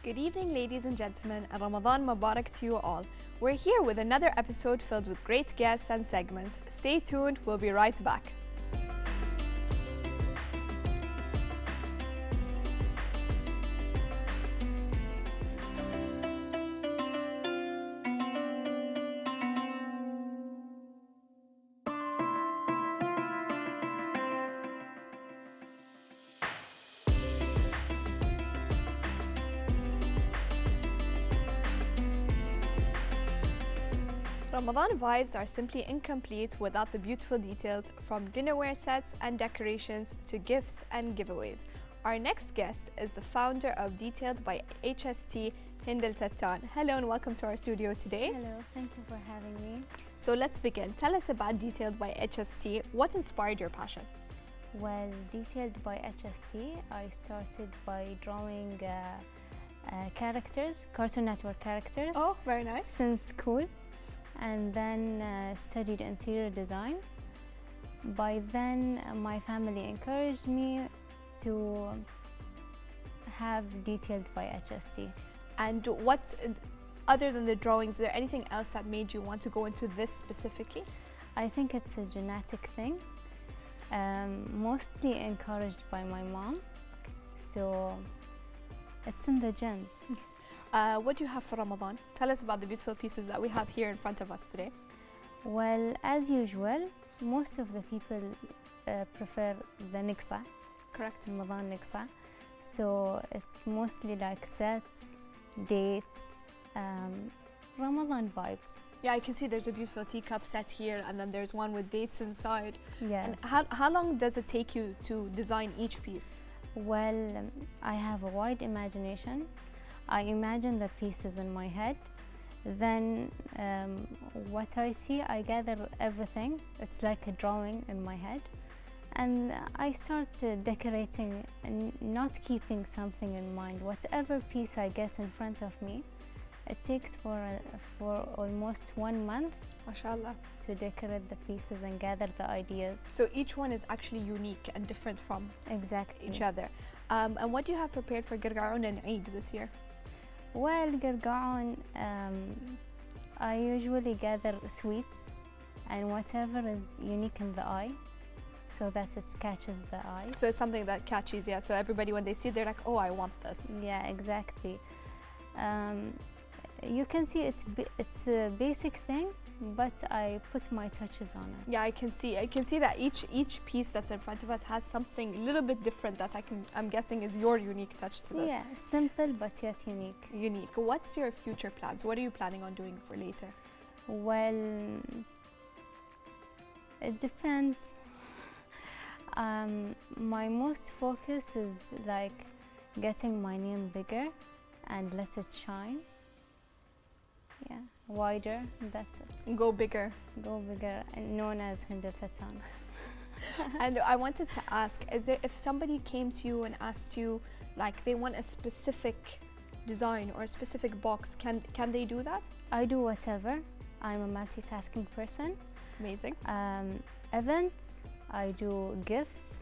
Good evening, ladies and gentlemen, and Ramadan Mubarak to you all. We're here with another episode filled with great guests and segments. Stay tuned, we'll be right back. Ramadan vibes are simply incomplete without the beautiful details from dinnerware sets and decorations to gifts and giveaways. Our next guest is the founder of Detailed by HST, Hindal Tattan. Hello and welcome to our studio today. Hello, thank you for having me. So let's begin. Tell us about Detailed by HST. What inspired your passion? Well, Detailed by HST, I started by drawing characters, Cartoon Network characters. Oh, very nice. Since school. And then studied interior design. By then, my family encouraged me to have Detailed by HST. And what, other than the drawings, is there anything else that made you want to go into this specifically? I think it's a genetic thing, mostly encouraged by my mom. So it's in the genes. What do you have for Ramadan? Tell us about the beautiful pieces that we have here in front of us today. Well, as usual, most of the people prefer the Nixa. Correct. Ramadan Nixa. So it's mostly like sets, dates, Ramadan vibes. Yeah, I can see there's a beautiful teacup set here, and then there's one with dates inside. Yes. And how long does it take you to design each piece? Well, I have a wide imagination. I imagine the pieces in my head. Then what I see, I gather everything. It's like a drawing in my head. And I start decorating and not keeping something in mind. Whatever piece I get in front of me, it takes for almost 1 month MashaAllah. to decorate the pieces and gather the ideas. So each one is actually unique and different from Exactly. each other. And what do you have prepared for Girgaon and Eid this year? Well, Girgaon, I usually gather sweets and whatever is unique in the eye so that it catches the eye. So it's something that catches, yeah. So everybody, when they see it, they're like, oh, I want this. Yeah, exactly. You can see it's a basic thing, but I put my touches on it. Yeah, I can see that each piece that's in front of us has something a little bit different that I'm guessing is your unique touch to this. Yeah, simple but yet unique. Unique. What's your future plans? What are you planning on doing for later? Well, it depends. My most focus is like getting my name bigger and let it shine. Yeah, wider, that's it. Go bigger. Go bigger, and known as Hindal Tattan. And I wanted to ask, if somebody came to you and asked you, like they want a specific design or a specific box, can they do that? I do whatever. I'm a multitasking person. Amazing. Events, I do gifts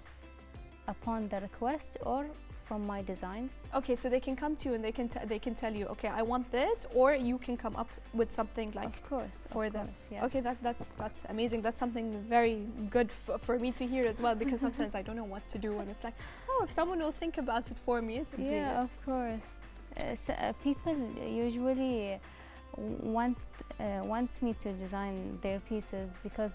upon the request or from my designs. Okay, so they can come to you and they can tell you, okay, I want this, or you can come up with something like of course, for them. Yes. Okay, that's amazing. That's something very good for me to hear as well, because sometimes I don't know what to do, and it's like, oh, if someone will think about it for me, it's yeah, of course. People usually wants me to design their pieces because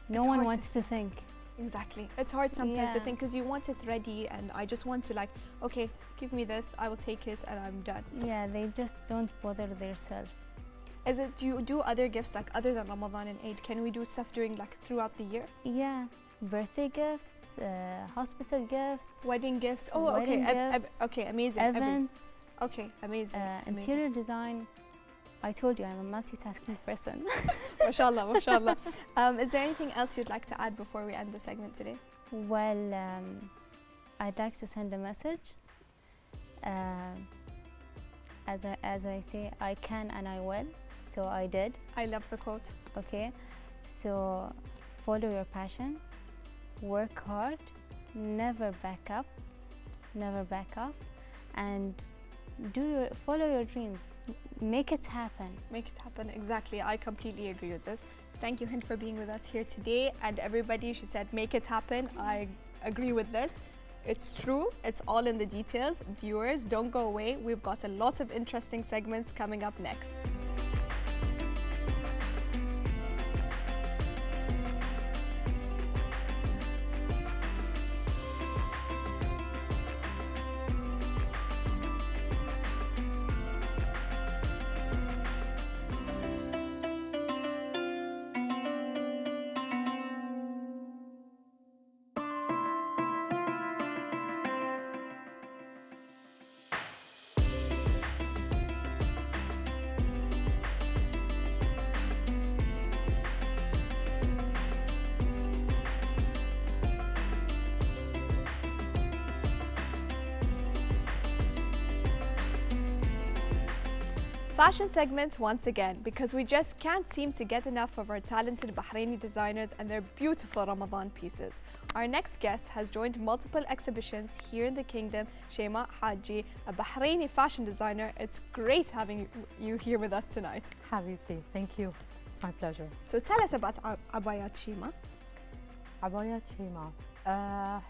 no one wants to think. Exactly. It's hard sometimes to Yeah. think because you want it ready, and I just want to like, okay, give me this, I will take it, and I'm done. Yeah, they just don't bother themselves. Is it, do you do other gifts like other than Ramadan and Eid? Can we do stuff during like throughout the year? Yeah, birthday gifts, hospital gifts, Wedding gifts. Oh, Wedding okay. gifts, Okay, amazing. events, Okay, amazing. interior design. I told you I'm a multitasking person. Mashallah, mashallah. Is there anything else you'd like to add before we end the segment today? Well, I'd like to send a message. As I say, I can and I will. So I did. I love the quote. Okay. So follow your passion, work hard, never back up, never back off, and follow your dreams, make it happen. Make it happen, exactly. I completely agree with this. Thank you, Hind, for being with us here today. And everybody, she said, make it happen. I agree with this. It's true, it's all in the details. Viewers, don't go away. We've got a lot of interesting segments coming up next. Fashion segment once again, because we just can't seem to get enough of our talented Bahraini designers and their beautiful Ramadan pieces. Our next guest has joined multiple exhibitions here in the kingdom, Shema Hajji, a Bahraini fashion designer. It's great having you here with us tonight. Habibti, thank you. It's my pleasure. So tell us about Abayashima. Abayashima.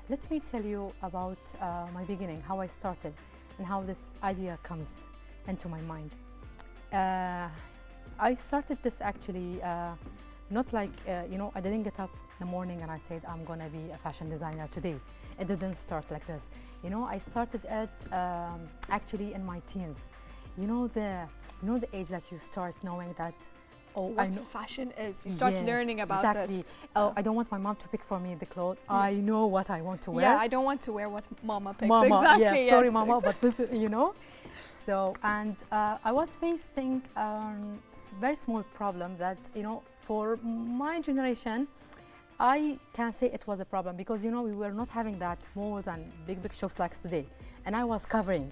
Let me tell you about my beginning, how I started and how this idea comes into my mind. I started this actually not like, I didn't get up in the morning and I said, I'm gonna be a fashion designer today. It didn't start like this. I started at actually in my teens. The age that you start knowing that, what fashion is. You start learning about exactly. it. Oh, I don't want my mom to pick for me the clothes. Yeah. I know what I want to wear. Yeah, I don't want to wear what mama picks. Mama, exactly. Yeah, yes. sorry, mama, but this, So, and I was facing a very small problem that, for my generation, I can say it was a problem because, we were not having that malls and big shops like today. And I was covering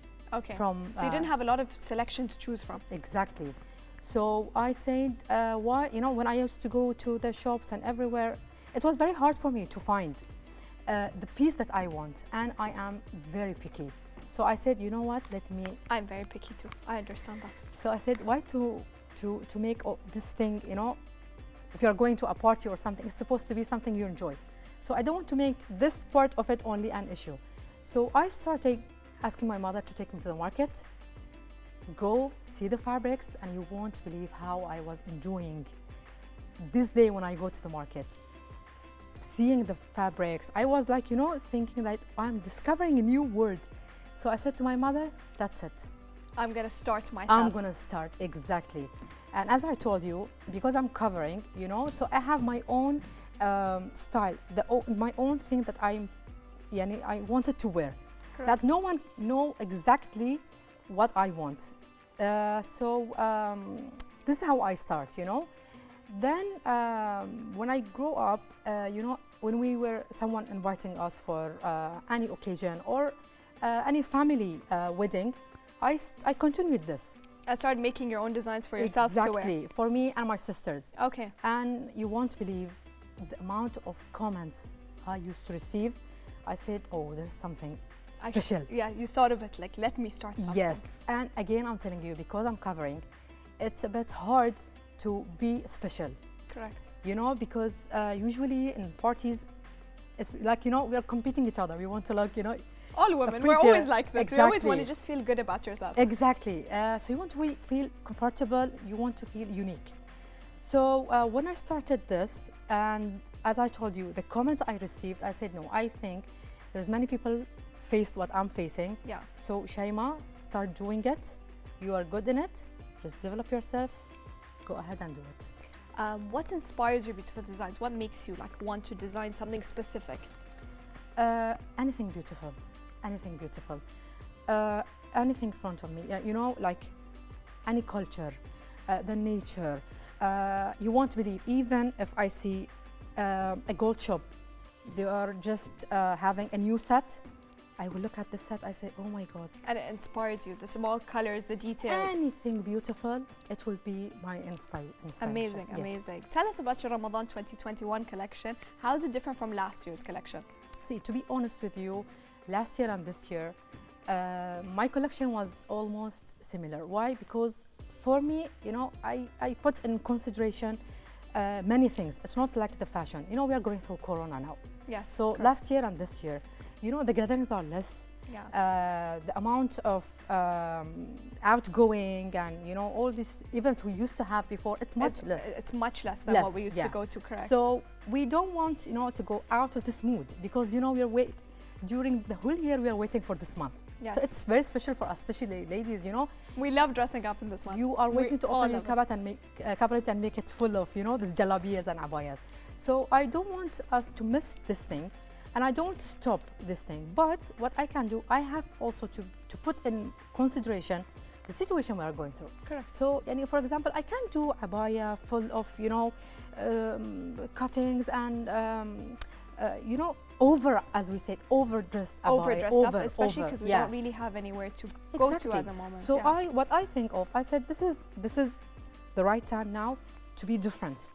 from... So you didn't have a lot of selection to choose from. Exactly. So I said, why, when I used to go to the shops and everywhere, it was very hard for me to find the piece that I want. And I am very picky. So I said, you know what, I'm very picky too. I understand that. So I said, why to make this thing, if you're going to a party or something, it's supposed to be something you enjoy. So I don't want to make this part of it only an issue. So I started asking my mother to take me to the market, go see the fabrics, and you won't believe how I was enjoying this day when I go to the market. Seeing the fabrics, I was like, thinking that I'm discovering a new world. So I said to my mother, that's it. I'm going to start myself. I'm going to start, exactly. And as I told you, because I'm covering, so I have my own style, my own thing that I wanted to wear. Correct. That no one know exactly what I want. This is how I start, Then when I grow up, when we were someone inviting us for any occasion or any family wedding, I continued this. I started making your own designs for yourself to wear. Exactly, for me and my sisters. Okay. And you won't believe the amount of comments I used to receive. I said, oh, there's something special. You thought of it, like, let me start something. Yes, and again, I'm telling you, because I'm covering, it's a bit hard to be special. Correct. Because usually in parties, it's like, we are competing each other. We want to all women, we're always like this. Exactly. We always want to just feel good about yourself. Exactly. So you want to feel comfortable, you want to feel unique. So when I started this, and as I told you, the comments I received, I said, no, I think there's many people faced what I'm facing. Yeah. So Shema, start doing it. You are good in it. Just develop yourself. Go ahead and do it. What inspires your beautiful designs? What makes you want to design something specific? Anything beautiful. Anything beautiful, anything in front of me, like any culture, the nature. You won't believe, even if I see a gold shop, they are just having a new set, I will look at the set, I say, oh my God. And it inspires you, the small colors, the details. Anything beautiful, it will be my inspiration. Amazing, yes. Amazing. Tell us about your Ramadan 2021 collection. How is it different from last year's collection? See, to be honest with you, last year and this year, My collection was almost similar. Why? Because for me, you know, I put in consideration many things. It's not like the fashion. You know, we are going through Corona now. Yes. So correct. last year and this year, you know, the gatherings are less. Yeah. The amount of outgoing and, you know, all these events we used to have before, it's much less. It's much less than Less, what we used yeah. to go to. Correct. So we don't want, you know, to go out of this mood because, you know, during the whole year we are waiting for this month. yes. So it's very special for us, especially ladies, you know. We love dressing up in this month. You are waiting to all open your love it. cabinet and make it full of, you know, these jalabiyas and abayas. So I don't want us to miss this thing, and I don't stop this thing. But what I can do, I have also to put in consideration the situation we are going through. Correct. So, for example, I can do abaya full of, you know, cuttings and, you know, as we said, overdressed abaya. Overdressed up, especially because we yeah. don't really have anywhere to go to Exactly. at the moment. So yeah. what I think of, I said this is the right time now to be different,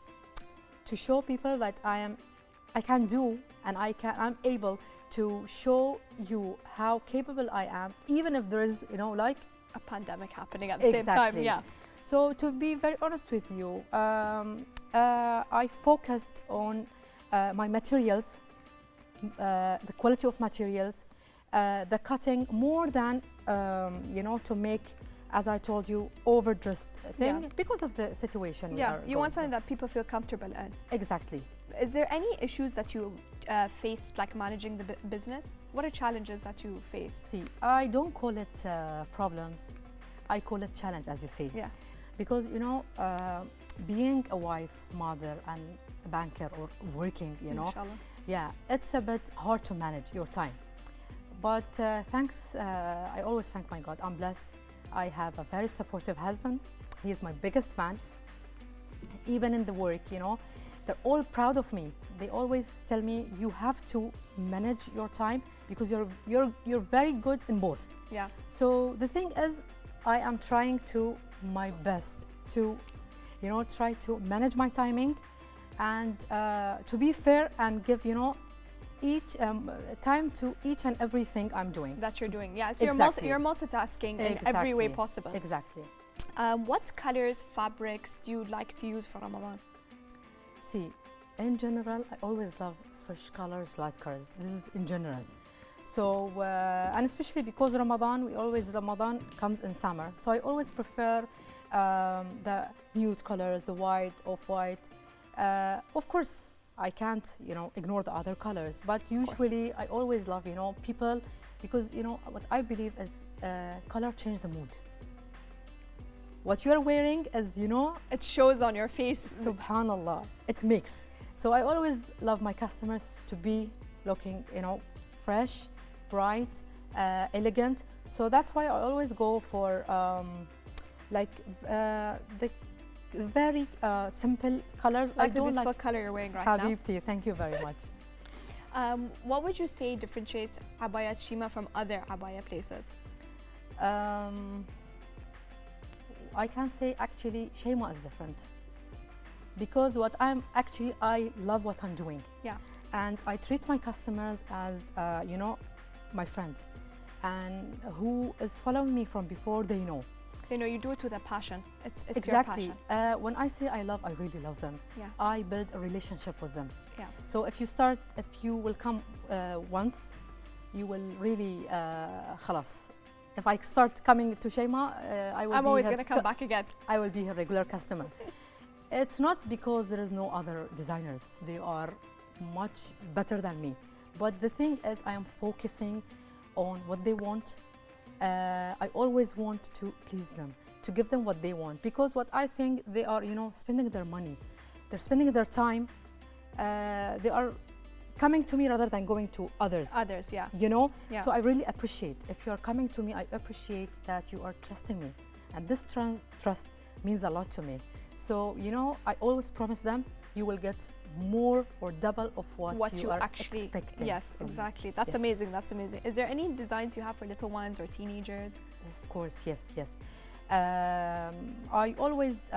to show people that I can do and I'm able to show you how capable I am, even if there is, you know, like a pandemic happening at the same time. Yeah. So to be very honest with you, I focused on my materials, the quality of materials, the cutting, more than you know, to make, as I told you, overdressed thing, Yeah. because of the situation. we Yeah. are You want going something that people feel comfortable in. through. Exactly. Is there any issues that you faced, like managing the business? What are challenges that you faced? See, I don't call it problems. I call it challenge, as you said. Yeah. Because, you know, being a wife, mother, and a banker or working, you know, Inshallah. yeah, it's a bit hard to manage your time. But thanks, I always thank my God. I'm blessed. I have a very supportive husband. He is my biggest fan. Even in the work, you know, they're all proud of me. They always tell me, you have to manage your time because you're very good in both. Yeah. So the thing is, I am trying to my best to, you know, try to manage my timing and to be fair and give, you know, each time to each and everything I'm doing. That you're doing. Yeah. So Exactly. you're multitasking in every way Exactly. possible. Exactly. What colors, fabrics do you like to use for Ramadan? See, in general, I always love fresh colors, light colors. This is in general. So, and especially because Ramadan comes in summer. So I always prefer the nude colors, the white, off-white. Of course, I can't, you know, ignore the other colors. But usually, I always love, you know, people, because, you know, what I believe is color change the mood. What you're wearing is, you know, It shows on your face. subhanallah, it makes. So I always love my customers to be looking, you know, fresh, bright, elegant. So that's why I always go for the very simple colors. Like I the don't beautiful like color you're wearing right Habibti, thank you very much. now. What would you say differentiates Abayashima from other abaya places? I can say actually Shema is different because I love what I'm doing. Yeah. And I treat my customers as, you know, my friends, and who is following me from before, they know. They know you do it with a passion. It's Exactly. your passion. When I say I really love them. Yeah. I build a relationship with them. Yeah. So if you will come once, you will really, خلاص. If I start coming to Shema, I'm always going to come back again. I will be a regular customer. It's not because there is no other designers. They are much better than me. But the thing is, I am focusing on what they want. I always want to please them, to give them what they want. Because what I think, they are, you know, spending their money. They're spending their time. They are coming to me rather than going to others. Others, yeah. You know? Yeah. So I really appreciate. If you are coming to me, I appreciate that you are trusting me. And this trust means a lot to me. So, you know, I always promise them you will get more or double of what you are actually expecting. Yes, from me. exactly. That's Yes. amazing. That's amazing. Is there any designs you have for little ones or teenagers? Of course, yes. I always,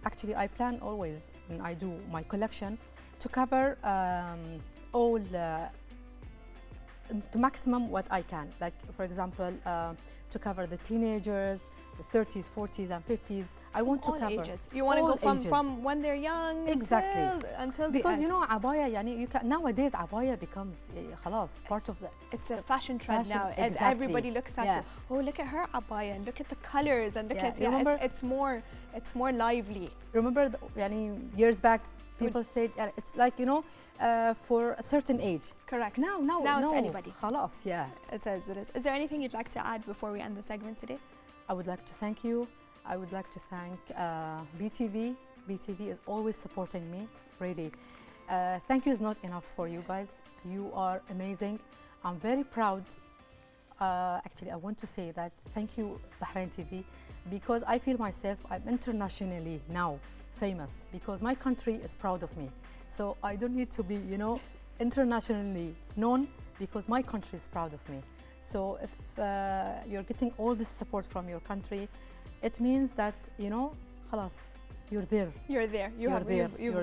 actually, I plan always when I do my collection to cover all to maximum what I can. Like, for example, to cover the teenagers, the 30s, 40s, and 50s. I want to all cover ages. You want to go from when they're young exactly until because the end. you know abaya. Yani you can nowadays abaya becomes خلاص part of the. It's a fashion trend now, and exactly. everybody looks at it. Oh, look at her abaya, and look at the colors, and look at it's more lively. Remember, years back, people said it's like for a certain age. Correct. Now it's anybody. خلاص, yeah. It is. Is there anything you'd like to add before we end the segment today? I would like to thank you. I would like to thank BTV. BTV is always supporting me, really. Thank you is not enough for you guys. You are amazing. I'm very proud. Actually, I want to say that thank you, Bahrain TV, because I feel myself, I'm internationally now famous because my country is proud of me. So I don't need to be, internationally known because my country is proud of me. So if you're getting all this support from your country, it means that, خلاص, you're there. You're there. You've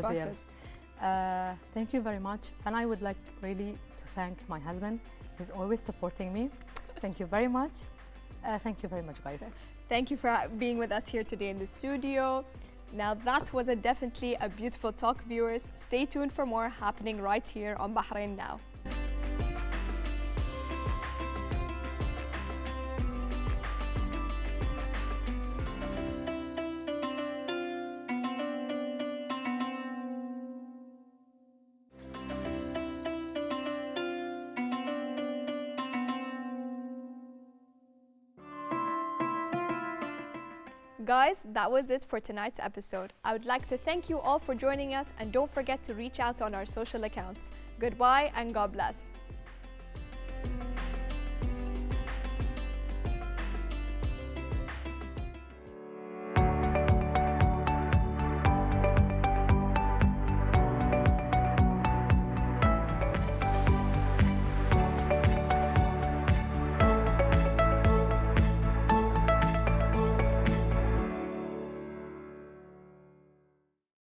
got there. it. Thank you very much. And I would like really to thank my husband. He's always supporting me. Thank you very much. Thank you very much, guys. Thank you for being with us here today in the studio. Now that was definitely a beautiful talk, viewers. Stay tuned for more happening right here on Bahrain Now. Guys, that was it for tonight's episode. I would like to thank you all for joining us, and don't forget to reach out on our social accounts. Goodbye and God bless.